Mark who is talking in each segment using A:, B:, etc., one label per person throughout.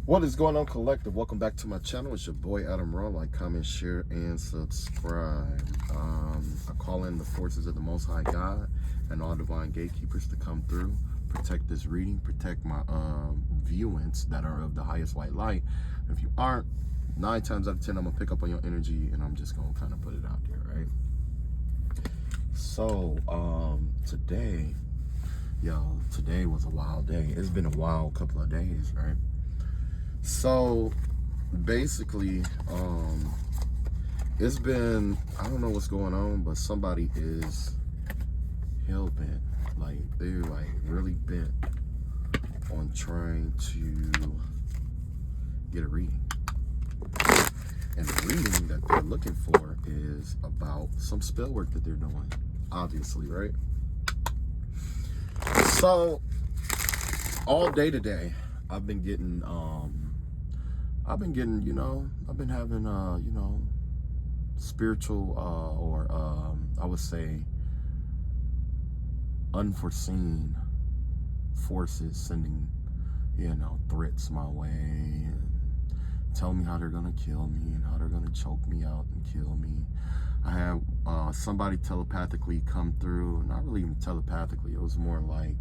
A: What is going on, collective? Welcome back to my channel. It's your boy Adam Raw. Like, comment, share, and subscribe. I call in the forces of the Most High God and all divine gatekeepers to come through, protect this reading, protect my viewings that are of the highest white light. If you aren't, 9 times out of 10 I'm gonna pick up on your energy, and I'm just gonna kind of put it out there, right? So today was a wild day. It's been a wild couple of days, right? So basically, it's been, I don't know what's going on, but somebody is hell-bent. Like, they're like really bent on trying to get a reading. And the reading that they're looking for is about some spell work that they're doing, obviously, right? So all day today, I've been getting, I've been having, spiritual, I would say, unforeseen forces sending, threats my way and telling me how they're gonna kill me and how they're gonna choke me out and kill me. I had somebody telepathically come through, not really even telepathically, it was more like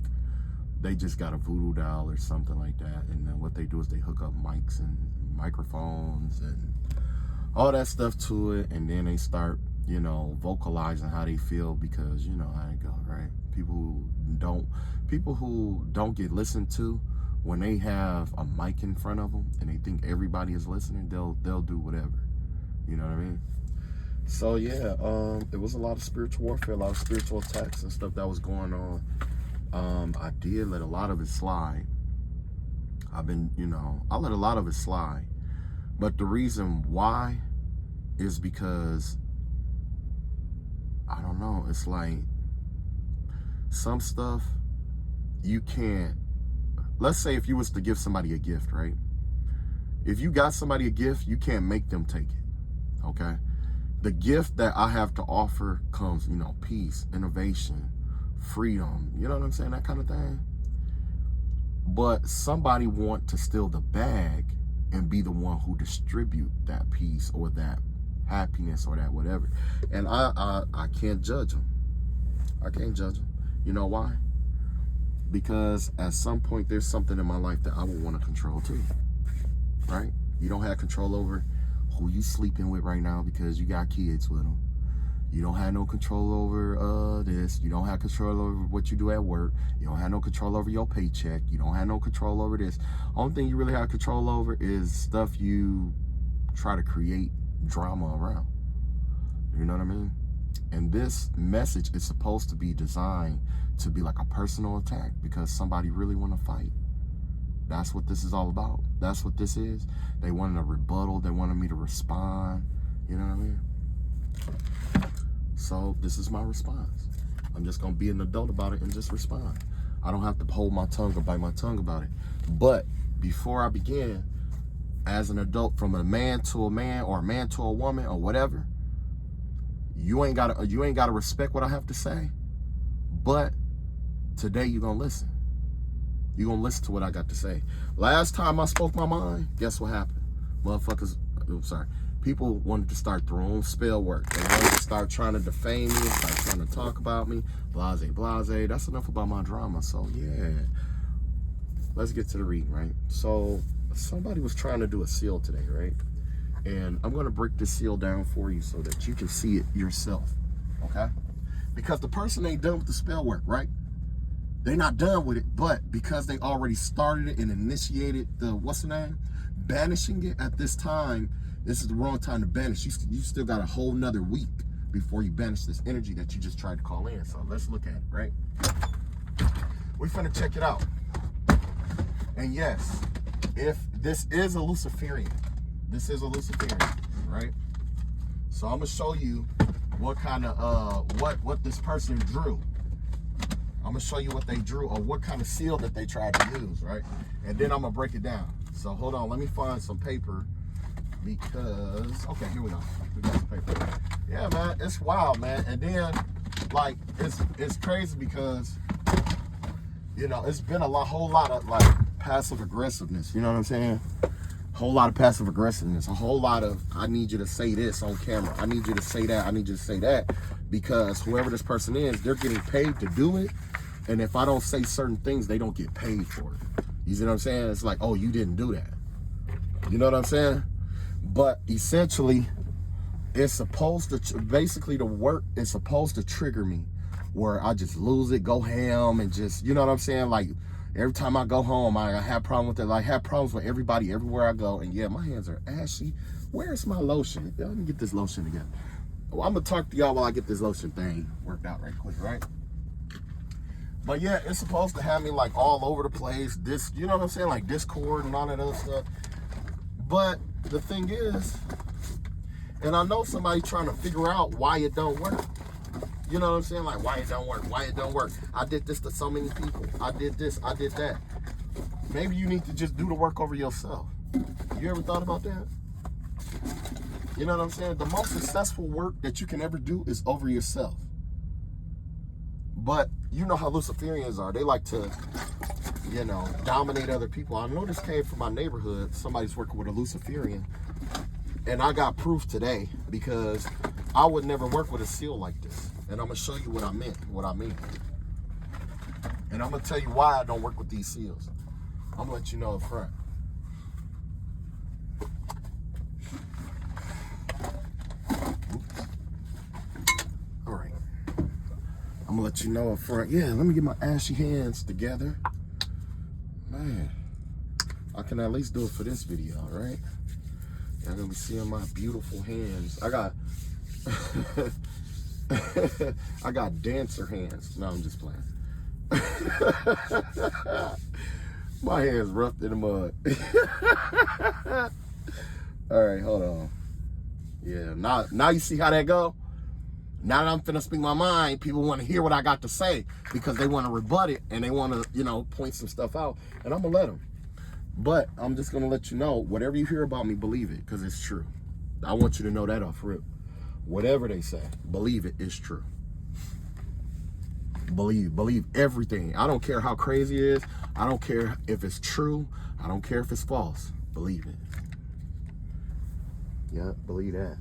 A: they just got a voodoo doll or something like that, and then what they do is they hook up mics and microphones and all that stuff to it, and then they start, vocalizing how they feel, because you know how it goes, right? People who don't get listened to, when they have a mic in front of them and they think everybody is listening, they'll do whatever. You know what I mean? So yeah, it was a lot of spiritual warfare, a lot of spiritual attacks and stuff that was going on. I did let a lot of it slide. I let a lot of it slide. But the reason why is because, I don't know, it's like some stuff you can't, let's say if you was to give somebody a gift, right? If you got somebody a gift, you can't make them take it, okay? The gift that I have to offer comes, peace, innovation, freedom, you know what I'm saying, that kind of thing. But somebody want to steal the bag and be the one who distribute that peace or that happiness or that whatever. And I can't judge them. I can't judge them. You know why? Because at some point there's something in my life that I would want to control too, right? You don't have control over who you sleeping with right now because you got kids with them. You don't have no control over this. You don't have control over what you do at work. You don't have no control over your paycheck. You don't have no control over this. Only thing you really have control over is stuff you try to create drama around. You know what I mean? And this message is supposed to be designed to be like a personal attack because somebody really want to fight. That's what this is all about. That's what this is. They wanted a rebuttal. They wanted me to respond. You know what I mean? So this is my response. I'm just going to be an adult about it and just respond. I don't have to hold my tongue or bite my tongue about it. But before I begin, as an adult, from a man to a man or a man to a woman or whatever, you ain't gotta respect what I have to say. But today you're going to listen. You're going to listen to what I got to say. Last time I spoke my mind, guess what happened? People wanted to start their own spell work. They wanted to start trying to defame me, start trying to talk about me, blase, blase. That's enough about my drama. So yeah, let's get to the reading, right? So somebody was trying to do a seal today, right? And I'm going to break this seal down for you so that you can see it yourself, okay? Because the person ain't done with the spell work, right? They're not done with it, but because they already started it and initiated the, banishing it at this time, this is the wrong time to banish. You still got a whole nother week before you banish this energy that you just tried to call in. So let's look at it, right? We're finna check it out. And yes, if this is a Luciferian, right? So I'm gonna show you what kind of, what this person drew. I'm gonna show you what they drew or what kind of seal that they tried to use, right? And then I'm gonna break it down. So hold on, let me find some paper. Because, okay, here we go. We got some paper. Yeah, man, it's wild, man. And then, like, it's crazy because, it's been whole lot of, like, passive aggressiveness. You know what I'm saying? whole lot of passive aggressiveness, a whole lot of, I need you to say this on camera, I need you to say that, I need you to say that, because whoever this person is, they're getting paid to do it. And if I don't say certain things, they don't get paid for it. You see what I'm saying? It's like, oh, you didn't do that. You know what I'm saying? But essentially, it's supposed to, basically the work is supposed to trigger me where I just lose it, go ham, and just, you know what I'm saying? Like, every time I go home, I have problems with it. Like, I have problems with everybody everywhere I go. And yeah, my hands are ashy. Where's my lotion? Let me get this lotion again. Well, I'm gonna talk to y'all while I get this lotion thing worked out right quick, right? But yeah, it's supposed to have me like all over the place. This, you know what I'm saying? Like Discord and all that other stuff. But the thing is, and I know somebody trying to figure out why it don't work. You know what I'm saying? Like, why it don't work, why it don't work. I did this to so many people. I did this, I did that. Maybe you need to just do the work over yourself. You ever thought about that? You know what I'm saying? The most successful work that you can ever do is over yourself. But you know how Luciferians are. They like to, you know, dominate other people. I know this came from my neighborhood. Somebody's working with a Luciferian. And I got proof today because I would never work with a seal like this. And I'm going to show you what I mean. And I'm going to tell you why I don't work with these seals. I'm going to let you know up front. Oops. All right. I'm going to let you know up front. Yeah, let me get my ashy hands together. Man, I can at least do it for this video, right? Y'all going to be seeing my beautiful hands. I got... I got dancer hands. No, I'm just playing. My hands roughed in the mud. All right, hold on. Yeah, now you see how that go? Now that I'm finna speak my mind, people want to hear what I got to say because they want to rebut it and they want to, you know, point some stuff out. And I'm going to let them. But I'm just going to let you know, whatever you hear about me, believe it because it's true. I want you to know that off rip. Whatever they say, believe it is true. Believe everything. I don't care how crazy it is. I don't care if it's true. I don't care if it's false. Believe it. Yeah, believe that.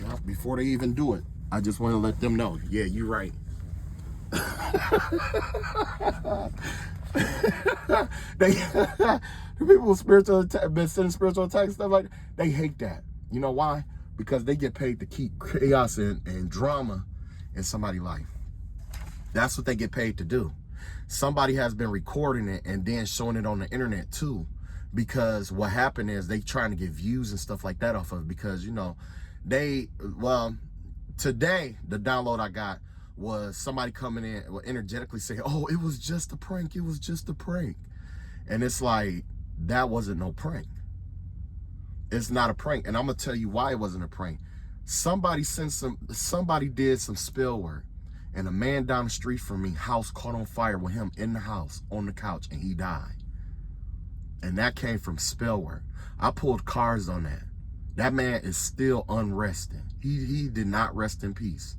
A: Well, before they even do it, I just want to let them know, yeah, you're right. The people with spiritual attack, been sending spiritual attacks and stuff like that, they hate that. You know why? Because they get paid to keep chaos and drama in somebody's life. That's what they get paid to do. Somebody has been recording it and then showing it on the internet too. Because what happened is they trying to get views and stuff like that off of it. Because, you know, today, the download I got was somebody coming in, energetically saying, oh, it was just a prank. It was just a prank. And it's like, that wasn't no prank. It's not a prank. And I'm going to tell you why it wasn't a prank. Somebody did some spill work. And a man down the street from me, house caught on fire with him in the house, on the couch, and he died. And that came from spell work. I pulled cards on that. That man is still unresting. He did not rest in peace.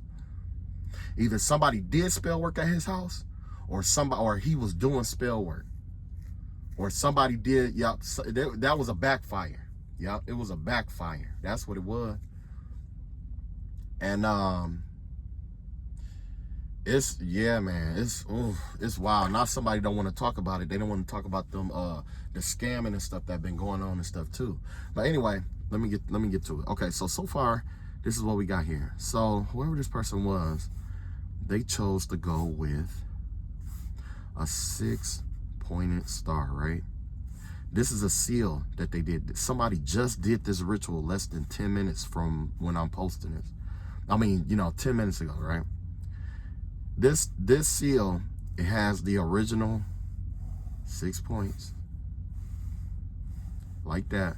A: Either somebody did spell work at his house, or he was doing spell work, or somebody did. Yep, that was a backfire. Yep, it was a backfire. That's what it was. And it's, yeah, man, it's wild. Now somebody don't want to talk about it. They don't want to talk about them the scamming and stuff that been going on and stuff too. But anyway, let me get to it. Okay, so far this is what we got here. So whoever this person was, they chose to go with a 6-pointed star, right? This is a seal that they did. Somebody just did this ritual less than 10 minutes from when I'm posting this. I mean, 10 minutes ago, right? This seal, it has the original 6 points. Like that.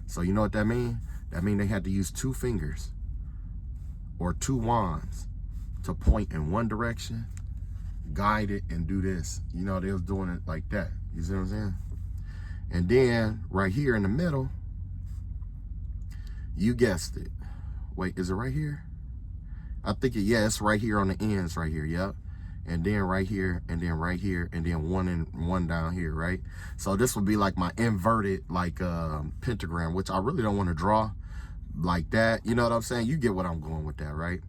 A: So you know what that means? That means they had to use 2 fingers or 2 wands to point in one direction, guide it, and do this. They was doing it like that. You see what I'm saying? And then right here in the middle, you guessed it. Wait, is it right here? I think it's right here on the ends right here, yep. and then right here, and then right here, and then one down here, right? So this would be like my inverted like pentagram, which I really don't want to draw like that. You know what I'm saying? You get what I'm going with that, right?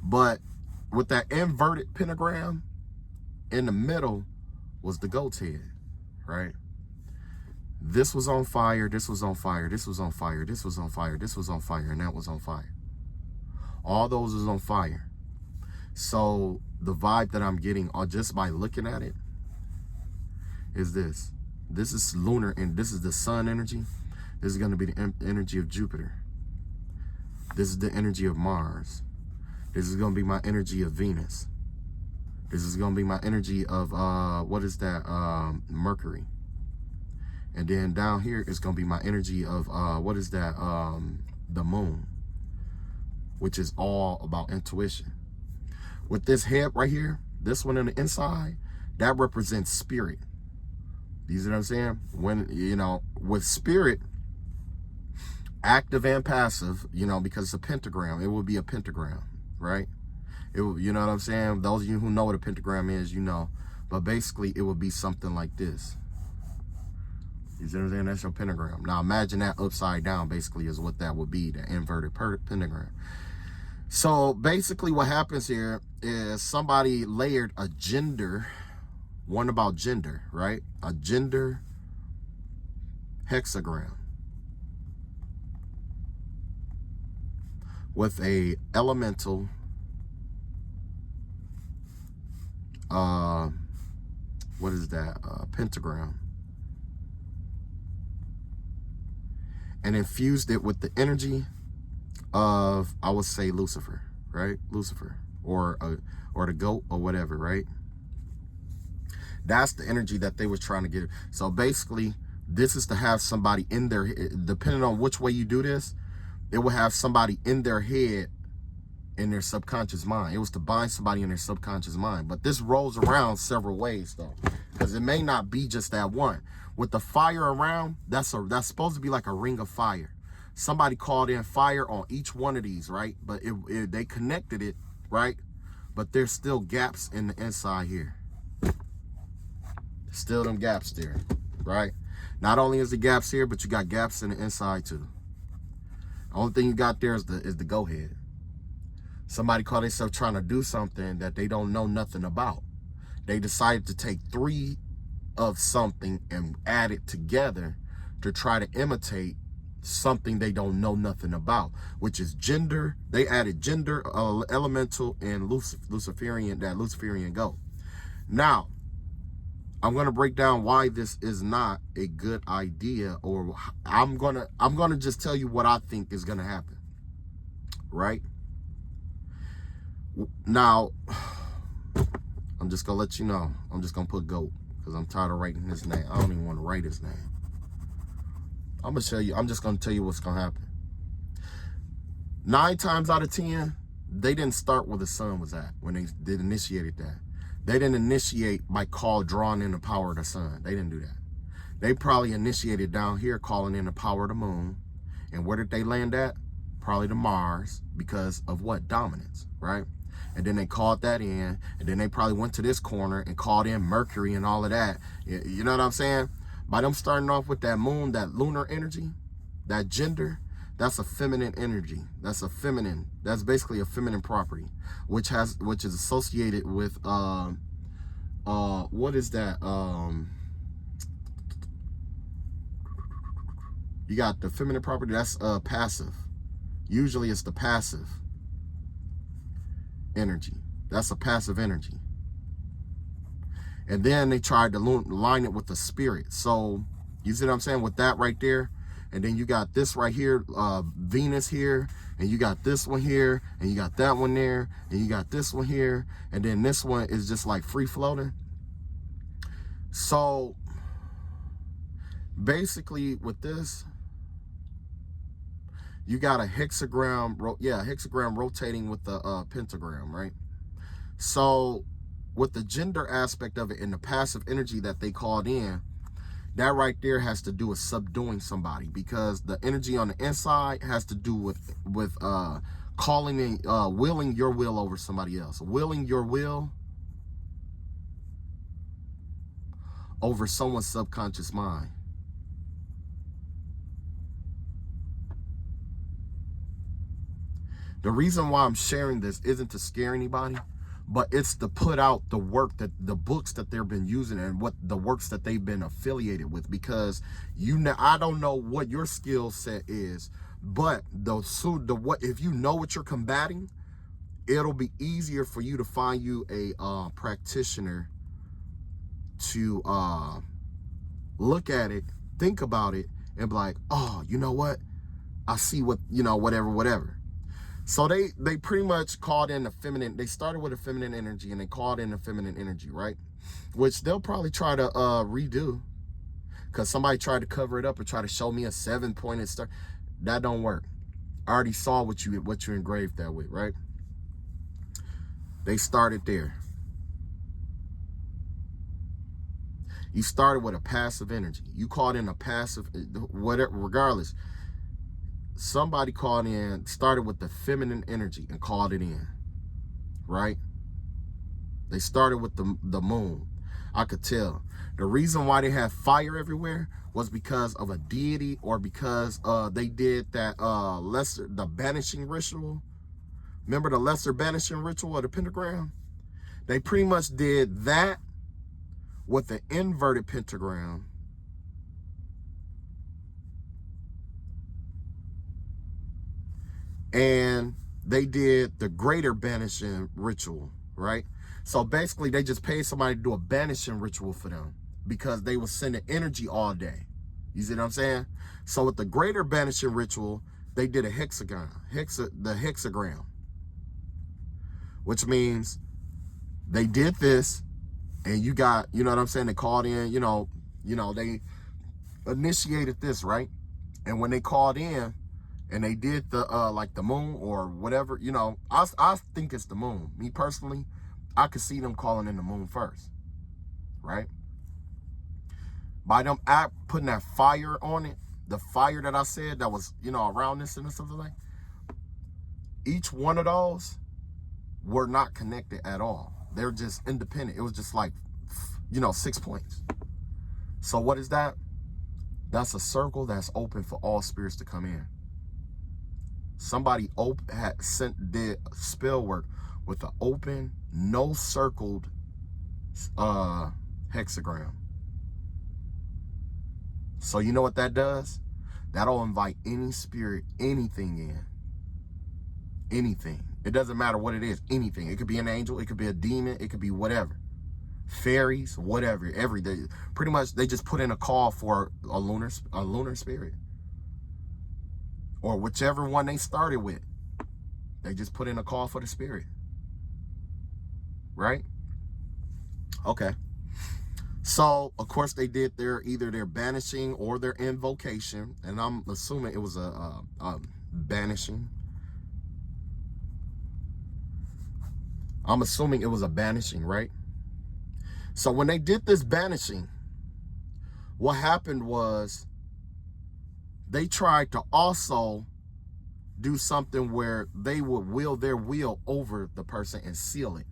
A: But with that inverted pentagram, in the middle was the goat's head, right? This was on fire, this was on fire, this was on fire, this was on fire, this was on fire, and that was on fire. All those is on fire. So the vibe that I'm getting just by looking at it is this. This is lunar, and this is the sun energy. This is going to be the energy of Jupiter. This is the energy of Mars. This is going to be my energy of Venus. This is going to be my energy of, what is that? Mercury. And then down here is going to be my energy of, what is that? The moon, which is all about intuition. With this head right here, this one on the inside, that represents spirit. You see what I'm saying? When, you know, with spirit, active and passive, you know, because it's a pentagram, it will be a pentagram, right? It will, you know what I'm saying? Those of you who know what a pentagram is, you know. But basically, it will be something like this. You see what I'm saying? That's your pentagram. Now, imagine that upside down, basically, is what that would be, the inverted pentagram. So, basically, what happens here is somebody layered a gender, one about gender, right? A gender hexagram with a elemental what is that? Pentagram. And infused it with the energy of, I would say, Lucifer, right? Lucifer, or the goat, or whatever, right? That's the energy that they were trying to get. So basically, this is to have somebody in their, depending on which way you do this, it will have somebody in their head, in their subconscious mind. It was to bind somebody in their subconscious mind. But this rolls around several ways, though, because it may not be just that one. With the fire around, that's supposed to be like a ring of fire. Somebody called in fire on each one of these, right? But they connected it, right? But there's still gaps in the inside here. Still them gaps there, right? Not only is the gaps here, but you got gaps in the inside too. The only thing you got there is the go ahead. Somebody called themselves trying to do something that they don't know nothing about. They decided to take 3 of something and add it together to try to imitate something they don't know nothing about, which is gender. They added gender, elemental, and Luciferian, that Luciferian goat. Now, I'm going to break down why this is not a good idea, or I'm going to just tell you what I think is going to happen, right? Now, I'm just going to let you know. I'm just going to put goat because I'm tired of writing his name. I don't even want to write his name. I'm just going to tell you what's going to happen. 9 times out of 10, they didn't start where the sun was at when they initiated that. They didn't initiate by drawing in the power of the sun. They didn't do that. They probably initiated down here, calling in the power of the moon. And where did they land at? Probably to Mars, because of what? Dominance, right? And then they called that in, and then they probably went to this corner and called in Mercury and all of that. You know what I'm saying? By them starting off with that moon, that lunar energy, that gender, that's a feminine energy. That's basically a feminine property, which is associated with what is that? You got the feminine property, that's passive. Usually it's the passive energy. That's a passive energy. And then they tried to line it with the spirit. So you see what I'm saying with that right there? And then you got this right here, Venus here, and you got this one here, and you got that one there, and you got this one here, and then this one is just like free floating. So basically with this, you got a hexagram, hexagram rotating with the pentagram, right? So with the gender aspect of it and the passive energy that they called in, that right there has to do with subduing somebody, because the energy on the inside has to do with calling in, willing your will over somebody else. Willing your will over someone's subconscious mind. The reason why I'm sharing this isn't to scare anybody, but it's to put out the work, that the books that they've been using and what the works that they've been affiliated with. Because I don't know what your skill set is, but if you know what you're combating, it'll be easier for you to find you a practitioner to look at it, think about it, and be like, oh, you know what? I see what, whatever. So they pretty much called in the feminine. They started with a feminine energy and they called in the feminine energy, right? Which they'll probably try to redo, because somebody tried to cover it up or try to show me a 7-pointed star. That don't work. I already saw what you engraved that with, right? They started there. You started with a passive energy. You called in a passive, whatever, regardless. Somebody started with the feminine energy and called it in, right? They started with the moon. I could tell. The reason why they had fire everywhere was because of a deity, or because they did that the banishing ritual. Remember the lesser banishing ritual of the pentagram? They pretty much did that with the inverted pentagram. And they did the greater banishing ritual, right? So basically, they just paid somebody to do a banishing ritual for them, because they were sending energy all day. You see what I'm saying? So with the greater banishing ritual, they did a hexagram, the hexagram, which means they did this, and you got, you know what I'm saying? They called in, they initiated this, right? And when they called in, and they did the like the moon or whatever, I think it's the moon. Me personally, I could see them calling in the moon first, right? By them putting that fire on it, the fire that I said that was, around this and something like, each one of those were not connected at all. They're just independent. It was just like, 6 points. So what is that? That's a circle that's open for all spirits to come in. Somebody did spell work with an open, no circled hexagram. So you know what that does? That'll invite any spirit, anything in. Anything. It doesn't matter what it is. Anything. It could be an angel. It could be a demon. It could be whatever. Fairies, whatever. Everything. Pretty much, they just put in a call for a lunar spirit, or whichever one they started with. They just put in a call for the spirit. Right? Okay. So, of course, they did either their banishing or their invocation. And I'm assuming it was a banishing. I'm assuming it was a banishing, right? So when they did this banishing, what happened was they tried to also do something where they would will their will over the person and seal it,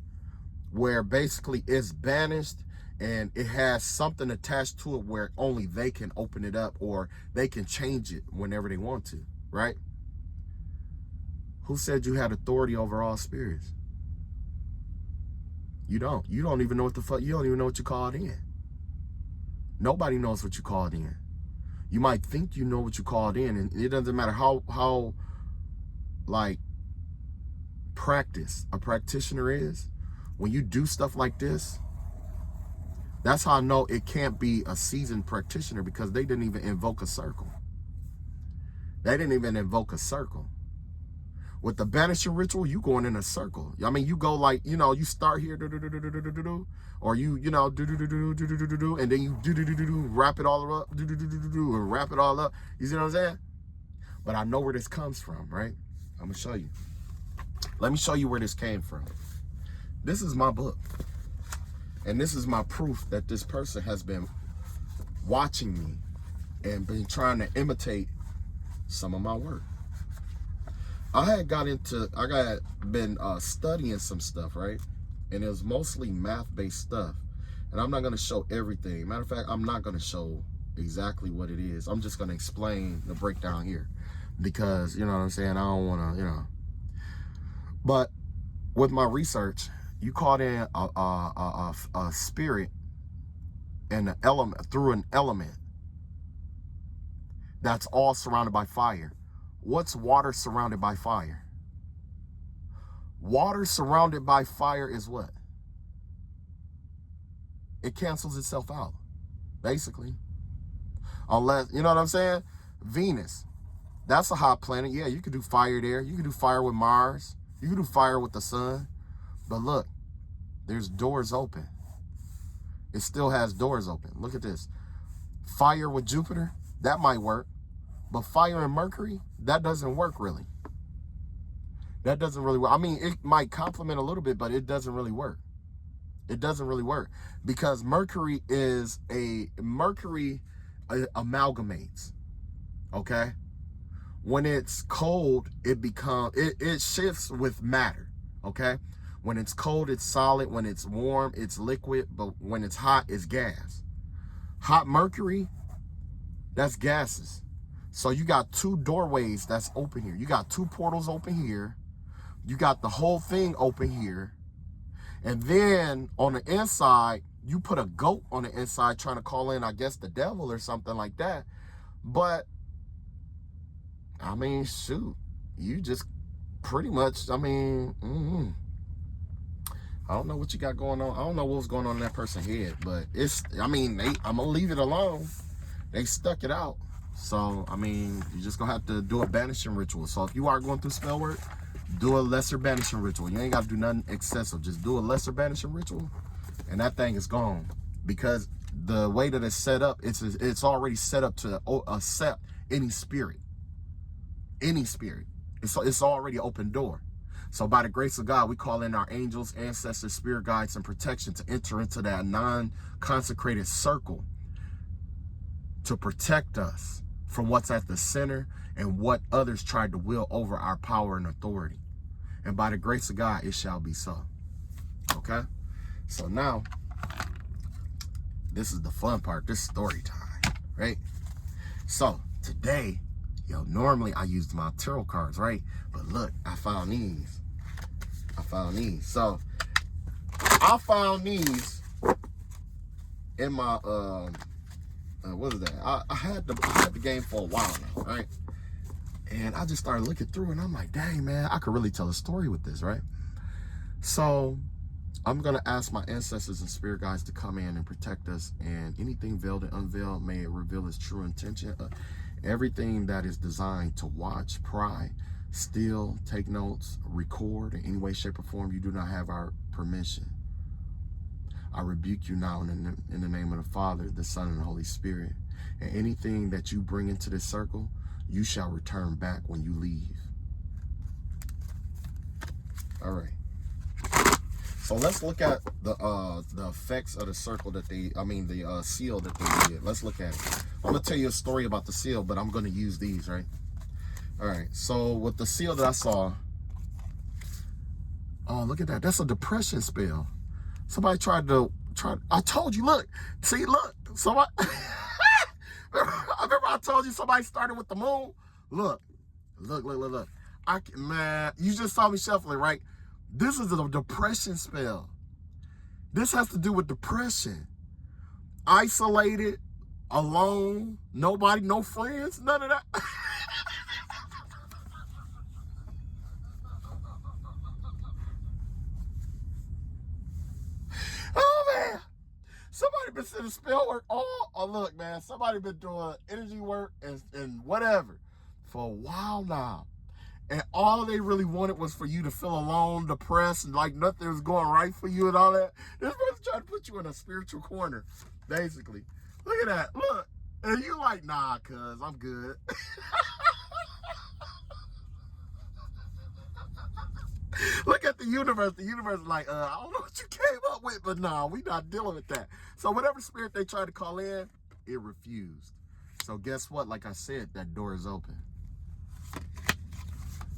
A: where basically it's banished and it has something attached to it where only they can open it up, or they can change it whenever they want to, right? Who said you had authority over all spirits? You don't. You don't even know what the fuck. You don't even know what you called in. Nobody knows what you called in. You might think you know what you called in, and it doesn't matter how like practice a practitioner is. When you do stuff like this, that's how I know it can't be a seasoned practitioner, because they didn't even invoke a circle. They didn't even invoke a circle. With the banishing ritual, you going in a circle. I mean, you go like, you start here, or you, and then you wrap it all up, and wrap it all up. You see what I'm saying? But I know where this comes from, right? I'm gonna show you. Let me show you where this came from. This is my book, and this is my proof that this person has been watching me and been trying to imitate some of my work. I had been studying some stuff, right? And it was mostly math-based stuff. And I'm not going to show everything. Matter of fact, I'm not going to show exactly what it is. I'm just going to explain the breakdown here. Because, you know what I'm saying, I don't want to, you know. But with my research, you caught in a spirit and an element, through an element that's all surrounded by fire. What's water surrounded by fire? Water surrounded by fire is what? It cancels itself out, basically. Unless, you know what I'm saying? Venus, that's a hot planet. Yeah, you could do fire there. You could do fire with Mars. You could do fire with the sun. But look, there's doors open. It still has doors open. Look at this. Fire with Jupiter, that might work. But fire and Mercury, that doesn't work really. That doesn't really work. I mean, it might complement a little bit, but it doesn't really work. It doesn't really work because Mercury amalgamates. Okay. When it's cold, it shifts with matter. Okay. When it's cold, it's solid. When it's warm, it's liquid. But when it's hot, it's gas. Hot Mercury, that's gases. So you got two doorways that's open here. You got two portals open here. You got the whole thing open here. And then on the inside, you put a goat on the inside trying to call in, I guess, the devil or something like that. But, I mean, shoot, you just pretty much, I mean, I don't know what you got going on. I don't know what's going on in that person's head, but it's, I mean, I'm going to leave it alone. They stuck it out. So, I mean, you're just going to have to do a banishing ritual. So if you are going through spell work, do a lesser banishing ritual. You ain't got to do nothing excessive. Just do a lesser banishing ritual, and that thing is gone. Because the way that it's set up, it's already set up to accept any spirit. Any spirit. It's already an open door. So by the grace of God, we call in our angels, ancestors, spirit guides, and protection to enter into that non-consecrated circle to protect us from what's at the center and what others tried to will over our power and authority. And by the grace of God, it shall be so. Okay? So now, this is the fun part. This is story time, right? So today, normally I use my tarot cards, right? But look, I found these. So I found these in my what is that? I had the game for a while now, right? And I just started looking through and I'm like, dang, man, I could really tell a story with this, right? So I'm going to ask my ancestors and spirit guides to come in and protect us. And anything veiled and unveiled, may it reveal its true intention. Everything that is designed to watch, pry, steal, take notes, record in any way, shape, or form, you do not have our permission. I rebuke you now in the name of the Father, the Son, and the Holy Spirit. And anything that you bring into this circle, you shall return back when you leave. All right. So let's look at the effects of the circle that the seal that they did. Let's look at it. I'm gonna tell you a story about the seal, but I'm gonna use these, right? All right. So with the seal that I saw, oh, look at that. That's a depression spell. Somebody I told you, look, somebody, I remember I told you somebody started with the moon. Look. Man, you just saw me shuffling, right? This is a depression spell. This has to do with depression. Isolated, alone, nobody, no friends, none of that. Oh, man. Somebody been sending spell work look, man, somebody been doing energy work and whatever for a while now. And all they really wanted was for you to feel alone, depressed, and like nothing was going right for you and all that. This person trying to put you in a spiritual corner, basically. Look at that. Look. And you like, nah, cuz I'm good. Look at the universe. The universe is like, I don't know what you came up with, but nah, we not dealing with that. So whatever spirit they tried to call in, it refused. So guess what? Like I said, that door is open.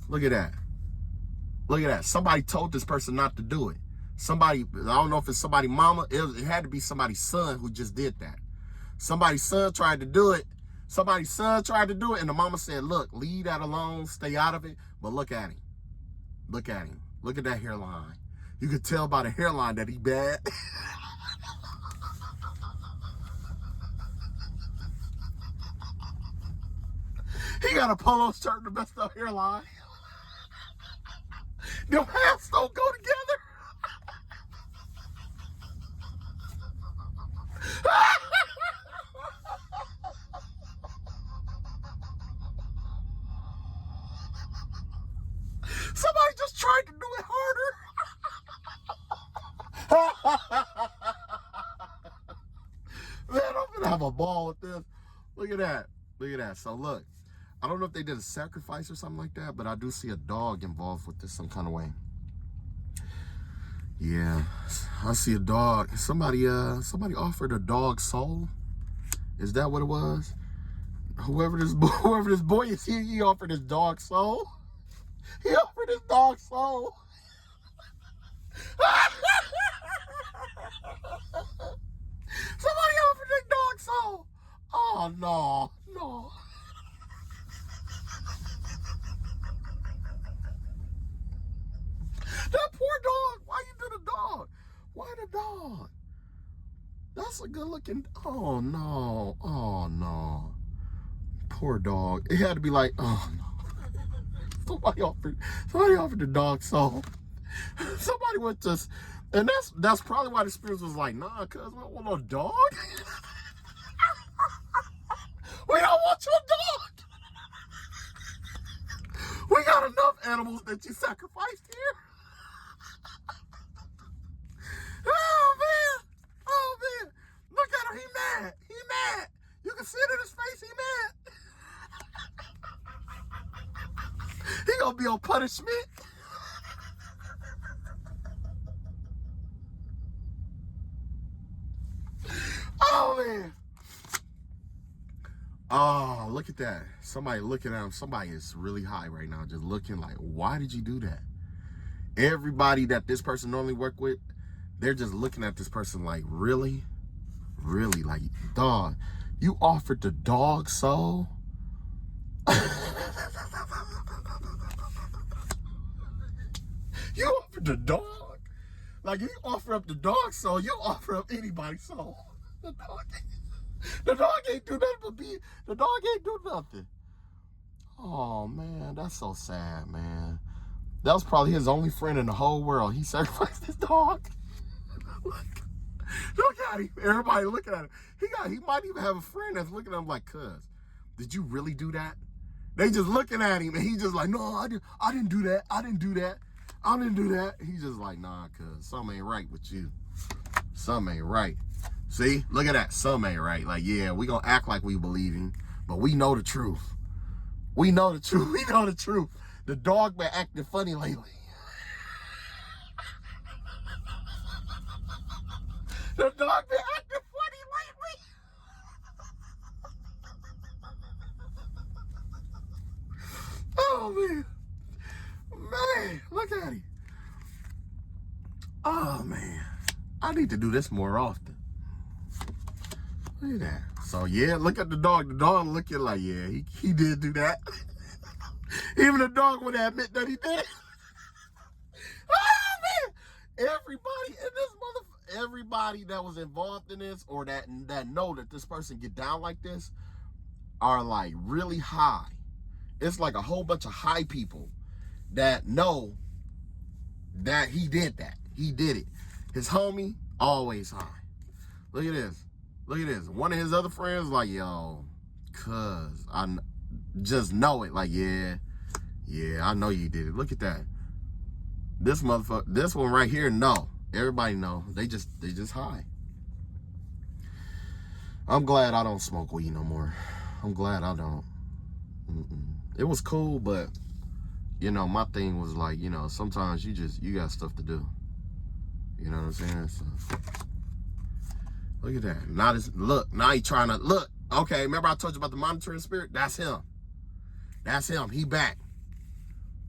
A: Look at that. Look at that. Somebody told this person not to do it. Somebody, I don't know if it's somebody's mama. It had to be somebody's son who just did that. Somebody's son tried to do it. Somebody's son tried to do it, and the mama said, look, leave that alone, stay out of it. But look at him. Look at him. Look at that hairline. You could tell by the hairline that he bad. He got a polo shirt and a messed up hairline. Them hats don't go together. Somebody just tried to do it harder. Man, I'm gonna have a ball with this. Look at that. Look at that. So look, I don't know if they did a sacrifice or something like that, but I do see a dog involved with this some kind of way. Yeah, I see a dog. Somebody offered a dog soul. Is that what it was? Whoever this boy is, he offered his dog soul. He offered his dog soul. Somebody offered their dog soul. Oh no, no. That poor dog. Why you do the dog? Why the dog? That's a good looking. Oh no. Oh no. Poor dog. It had to be like, oh no. Somebody offered the dog soul. Somebody went to, and that's probably why the spirits was like, nah, cuz we don't want no dog. We don't want your dog. We got enough animals that you sacrificed here. Oh man. Oh man. Look at him. He mad. He mad. You can see it in his face. He mad. He gonna be on punishment. Oh man. Oh, look at that. Somebody looking at him. Somebody is really high right now, just looking like, why did you do that? Everybody that this person normally work with, they're just looking at this person like, really? Really? Like, dog, you offered the dog soul? You offered the dog? Like, you offer up the dog soul, you offer up anybody's soul. The dog ain't do nothing but be, the dog ain't do nothing. Oh man, that's so sad, man. That was probably his only friend in the whole world. He sacrificed his dog. Look at him. Everybody looking at him. He might even have a friend that's looking at him like, cuz, did you really do that? They just looking at him and he just like, no, I didn't do that. I didn't do that. I didn't do that. He's just like, nah, cuz, something ain't right with you. Something ain't right. See, look at that. Something ain't right. Like, yeah, we gonna act like we believe him, but we know the truth. We know the truth. We know the truth. The dog been acting funny lately. The dog been acting funny lately. Oh man. Man, look at him. Oh man. I need to do this more often. Look at that. So yeah, look at the dog. The dog looking like, yeah, he did do that. Even the dog would admit that he did. Oh man. Everybody in this everybody that was involved in this or that know that this person get down like this are like really high. It's like a whole bunch of high people that know that he did that. He did it. His homie, always high. Look at this. Look at this. One of his other friends like, yo, cuz, I just know it. Like, yeah, I know you did it. Look at that. This motherfucker, this one right here, no. Everybody know. They just high. I'm glad I don't smoke weed no more. I'm glad I don't. It was cool, but, you know, my thing was like, you know, sometimes you got stuff to do. You know what I'm saying? So, look at that. Now he trying to, look. Okay, remember I told you about the monitoring spirit? That's him. That's him. He back.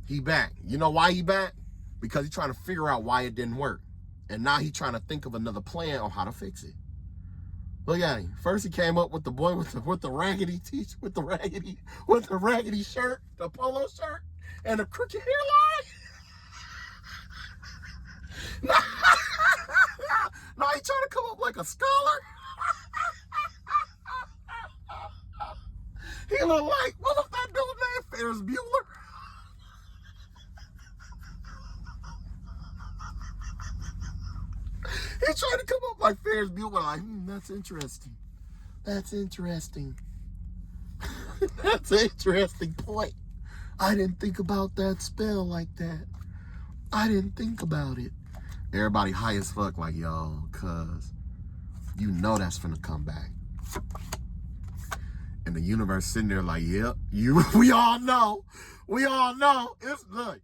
A: He back. You know why he back? Because he's trying to figure out why it didn't work. And now he trying to think of another plan on how to fix it. Look at him. First he came up with the boy with the raggedy t-shirt, with the raggedy shirt, the polo shirt, and the crooked hairline. Now he trying to come up like a scholar. He look like, what was that dude named Ferris Bueller? He trying to come up like Ferris Bueller, like, that's interesting. That's interesting. That's an interesting point. I didn't think about that spell like that. I didn't think about it. Everybody high as fuck, like, yo, cuz you know that's finna come back. And the universe sitting there like, yep, we all know. We all know. Look,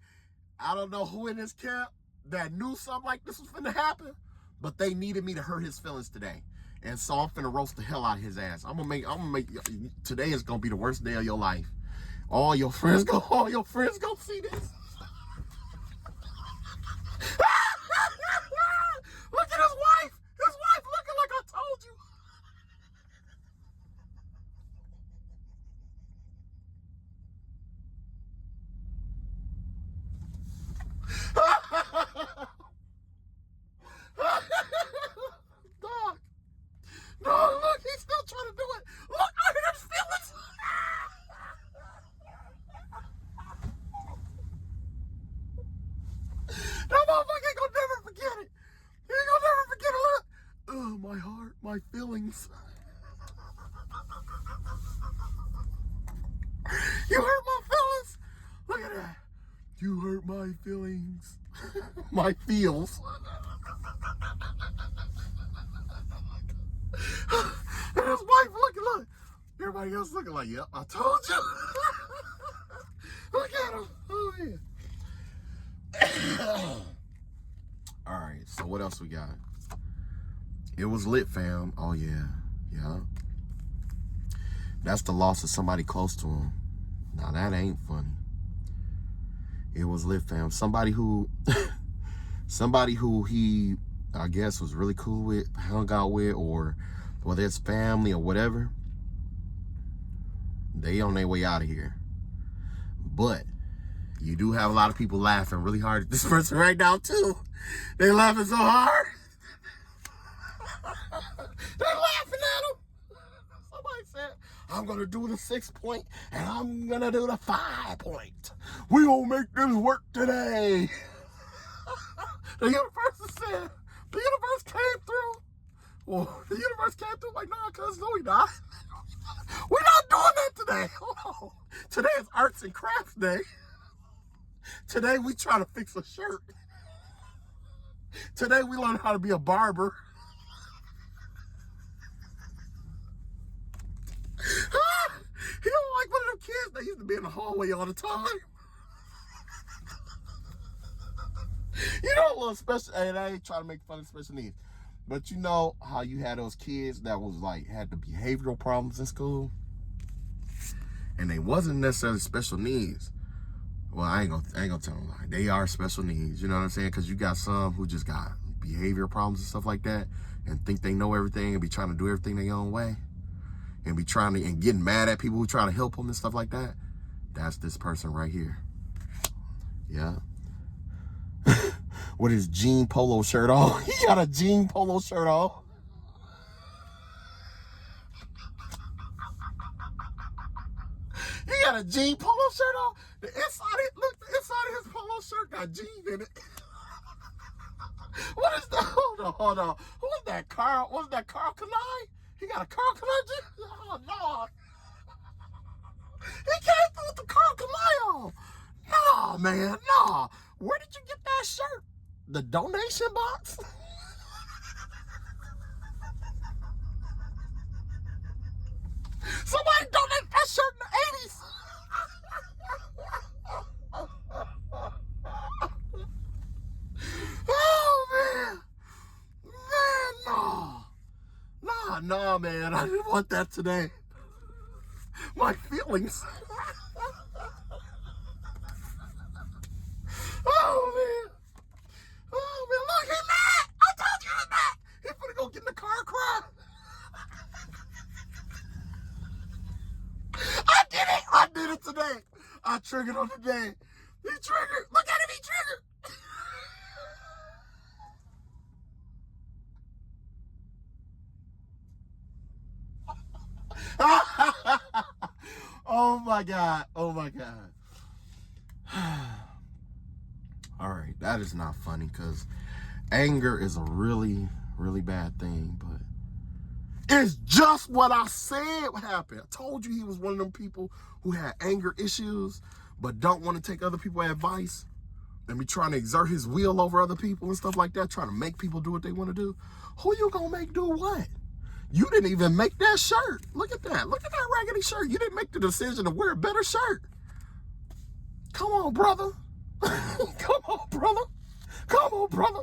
A: I don't know who in this camp that knew something like this was finna happen, but they needed me to hurt his feelings today. And so I'm finna roast the hell out of his ass. I'm gonna make, today is gonna be the worst day of your life. All your friends go see this. Look at his wife. His wife looking like I told you. Dog. No, look, he's still trying to do it. Look, I hit his feelings. That motherfucker ain't gonna never forget it. He ain't gonna never forget it. Look. Oh, my heart, my feelings. You hurt my feelings. Look at that. You hurt my feelings. My feels. And his wife looking, look. Everybody else looking like, yep, I told you. Look at him. Oh, yeah. All right, so what else we got? It was lit, fam. Oh, yeah. Yeah. That's the loss of somebody close to him. Now, that ain't funny. It was lit, fam. Somebody who he, I guess, was really cool with, hung out with, or whether it's family or whatever, they on their way out of here. But you do have a lot of people laughing really hard at this person right now, too. They laughing so hard. They're laughing at him. Somebody said, I'm going to do the 6 point and I'm going to do the 5 point. We going to make this work today. The universe said, the universe came through. Well, the universe came through like, nah, cuz, no, we not. We're not doing that today. Hold on. Today is arts and crafts day. Today we try to fix a shirt. Today we learn how to be a barber. He don't like one of them kids that used to be in the hallway all the time. You know, a little special, and I ain't trying to make fun of special needs, but you know how you had those kids that was like, had the behavioral problems in school, and they wasn't necessarily special needs. Well, I ain't gonna tell them like they are special needs. You know what I'm saying? Because you got some who just got behavior problems and stuff like that, and think they know everything and be trying to do everything their own way, and be trying to and getting mad at people who try to help them and stuff like that. That's this person right here. Yeah. With his jean polo shirt on. He got a jean polo shirt on. He got a jean polo shirt on. The inside of his polo shirt got jeans in it. What is that? Hold on. Who is that? Carl? Was that Carl Kanai? He got a Carl Kanai jean? Oh, no. He came through with the Carl Kanai on. No, man, no. Where did you get that shirt? The donation box? Somebody donated that shirt in the 80s. Oh, man. Man, no. No, man. I didn't want that today. My feelings. Oh, man. Oh, man. Look, he mad. today. I triggered on today. He triggered. Look at him, he triggered. Oh my God. Oh my God. All right, that is not funny because anger is a really, really bad thing, but it's just what I said what happened. I told you he was one of them people who had anger issues, but don't want to take other people's advice and be trying to exert his will over other people and stuff like that, trying to make people do what they want to do. Who you gonna make do what? You didn't even make that shirt. Look at that. Look at that raggedy shirt. You didn't make the decision to wear a better shirt. Come on, brother. Come on, brother. Come on, brother.